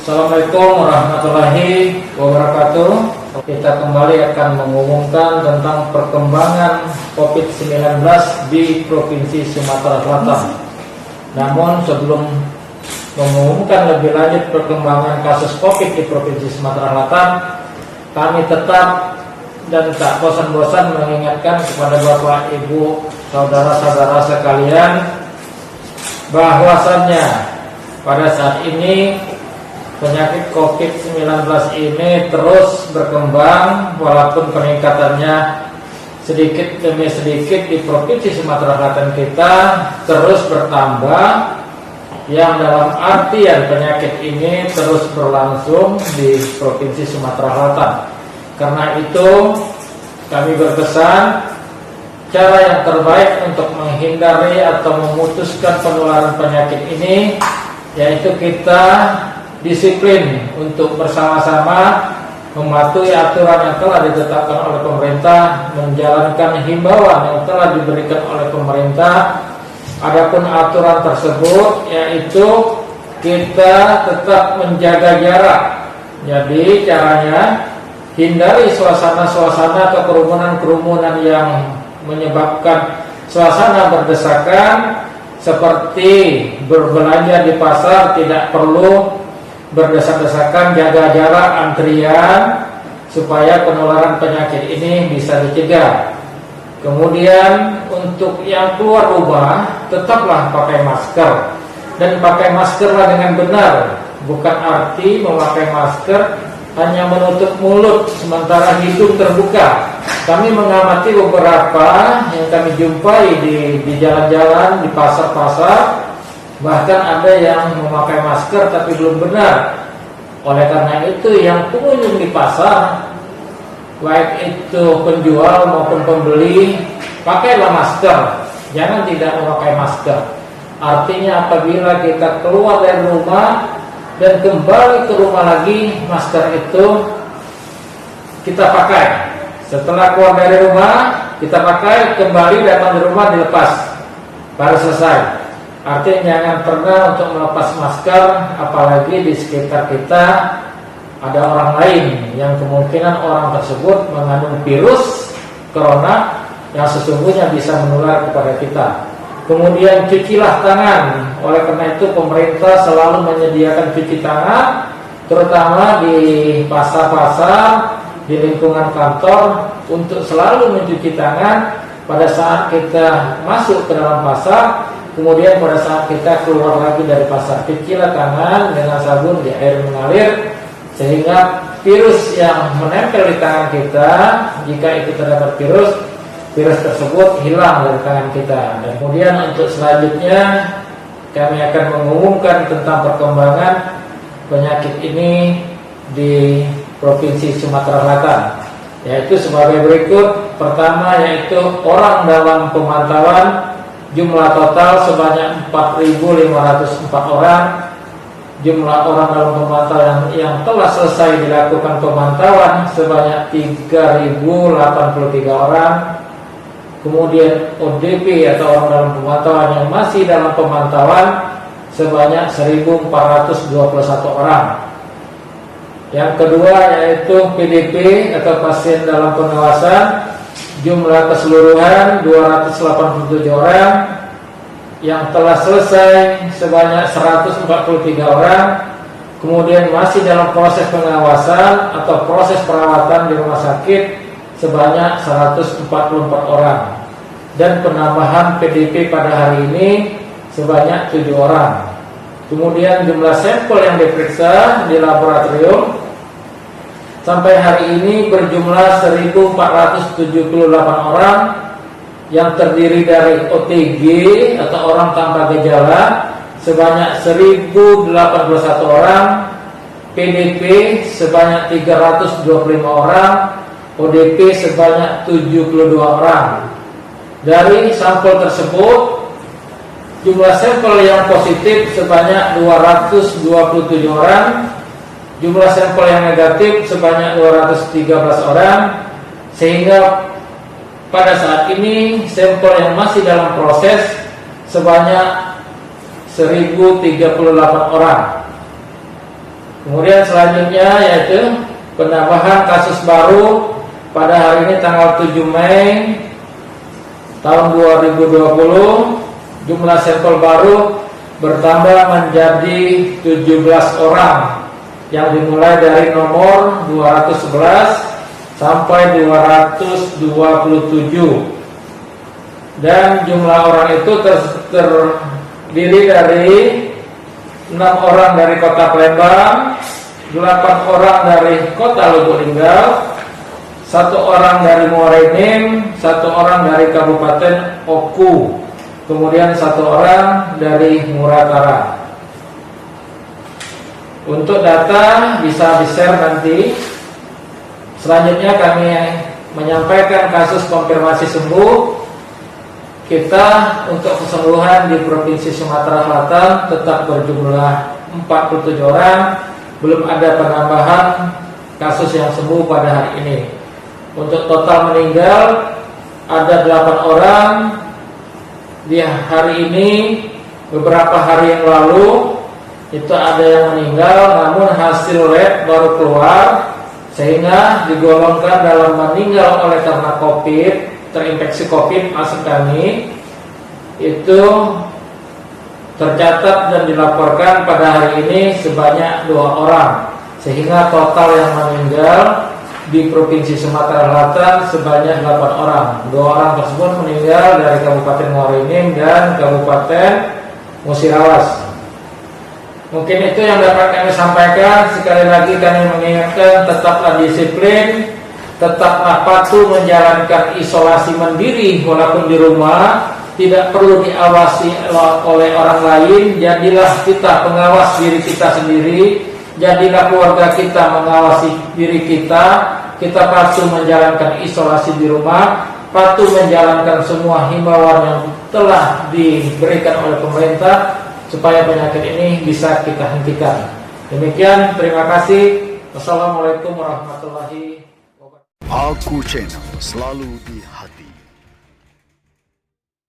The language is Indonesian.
Assalamualaikum warahmatullahi wabarakatuh. Kita kembali akan mengumumkan tentang perkembangan COVID-19 di Provinsi Sumatera Selatan. Namun sebelum mengumumkan lebih lanjut perkembangan kasus COVID di Provinsi Sumatera Selatan, kami tetap dan tak bosan-bosan mengingatkan kepada Bapak, Ibu, saudara-saudara sekalian bahwasannya pada saat ini penyakit COVID-19 ini terus berkembang, walaupun peningkatannya sedikit demi sedikit di Provinsi Sumatera Selatan kita terus bertambah, yang dalam artian penyakit ini terus berlangsung di Provinsi Sumatera Selatan. Karena itu kami berpesan, cara yang terbaik untuk menghindari atau memutuskan penularan penyakit ini yaitu kita disiplin untuk bersama-sama mematuhi aturan yang telah ditetapkan oleh pemerintah, menjalankan himbauan yang telah diberikan oleh pemerintah. Adapun aturan tersebut yaitu kita tetap menjaga jarak. Jadi caranya hindari suasana-suasana kekerumunan-kerumunan yang menyebabkan suasana berdesakan, seperti berbelanja di pasar tidak perlu berdesak-desakan, jaga jarak antrian supaya penularan penyakit ini bisa dicegah. Kemudian untuk yang keluar rumah tetaplah pakai masker, dan pakai maskerlah dengan benar. Bukan arti memakai masker hanya menutup mulut sementara hidung terbuka. Kami mengamati beberapa yang kami jumpai di jalan-jalan, di pasar-pasar, bahkan ada yang memakai masker tapi belum benar. Oleh karena itu yang pengunjung di pasar, baik itu penjual maupun pembeli, pakailah masker, jangan tidak memakai masker. Artinya apabila kita keluar dari rumah dan kembali ke rumah lagi, masker itu kita pakai. Setelah keluar dari rumah kita pakai, kembali datang di rumah dilepas, baru selesai. Artinya jangan pernah untuk melepas masker, apalagi di sekitar kita ada orang lain yang kemungkinan orang tersebut mengandung virus corona yang sesungguhnya bisa menular kepada kita. Kemudian cucilah tangan. Oleh karena itu pemerintah selalu menyediakan cuci tangan, terutama di pasar-pasar, di lingkungan kantor, untuk selalu mencuci tangan pada saat kita masuk ke dalam pasar. Kemudian pada saat kita keluar lagi dari pasar, cucilah tangan dengan sabun di air mengalir, sehingga virus yang menempel di tangan kita, jika itu terdapat virus tersebut hilang dari tangan kita. Dan kemudian untuk selanjutnya kami akan mengumumkan tentang perkembangan penyakit ini di Provinsi Sumatera Selatan, yaitu sebagai berikut. Pertama yaitu orang dalam pemantauan, jumlah total sebanyak 4.504 orang. Jumlah orang dalam pemantauan yang telah selesai dilakukan pemantauan sebanyak 3.083 orang. Kemudian ODP atau orang dalam pemantauan yang masih dalam pemantauan sebanyak 1.421 orang. Yang kedua yaitu PDP atau pasien dalam pengawasan, jumlah keseluruhan 287 orang. Yang telah selesai sebanyak 143 orang. Kemudian masih dalam proses pengawasan atau proses perawatan di rumah sakit sebanyak 144 orang. Dan penambahan PDP pada hari ini sebanyak 7 orang. Kemudian jumlah sampel yang diperiksa di laboratorium sampai hari ini berjumlah 1.478 orang, yang terdiri dari OTG atau orang tanpa gejala sebanyak 1.081 orang, PDP sebanyak 325 orang, ODP sebanyak 72 orang. Dari sampel tersebut, jumlah sampel yang positif sebanyak 227 orang, jumlah sampel yang negatif sebanyak 213 orang, sehingga pada saat ini sampel yang masih dalam proses sebanyak 1.038 orang. Kemudian selanjutnya yaitu penambahan kasus baru pada hari ini tanggal 7 Mei tahun 2020, jumlah sampel baru bertambah menjadi 17 orang yang dimulai dari nomor 211 sampai 227, dan jumlah orang itu terdiri dari 6 orang dari Kota Palembang, 8 orang dari Kota Lubuk Linggau, 1 orang dari Muara Enim, 1 orang dari Kabupaten Oku, kemudian 1 orang dari Muratara. Untuk data bisa di-share nanti. Selanjutnya kami menyampaikan kasus konfirmasi sembuh. Kita untuk kesembuhan di Provinsi Sumatera Selatan tetap berjumlah 47 orang. Belum ada penambahan kasus yang sembuh pada hari ini. Untuk total meninggal ada 8 orang di hari ini. Beberapa hari yang lalu itu ada yang meninggal, namun hasil lab baru keluar sehingga digolongkan dalam meninggal oleh karena COVID, terinfeksi COVID maksud kami, itu tercatat dan dilaporkan pada hari ini sebanyak 2 orang, sehingga total yang meninggal di Provinsi Sumatera Selatan sebanyak 8 orang. 2 orang tersebut meninggal dari Kabupaten Muara Enim dan Kabupaten Musirawas. Mungkin itu yang dapat kami sampaikan. Sekali lagi kami mengingatkan, tetaplah disiplin, tetaplah patuh menjalankan isolasi mandiri walaupun di rumah, tidak perlu diawasi oleh orang lain. Jadilah kita pengawas diri kita sendiri, jadilah keluarga kita mengawasi diri kita. Kita patuh menjalankan isolasi di rumah, patuh menjalankan semua himbauan yang telah diberikan oleh pemerintah supaya penyakit ini bisa kita hentikan. Demikian, terima kasih. Wassalamualaikum warahmatullahi wabarakatuh. Aku Channel, selalu di hati.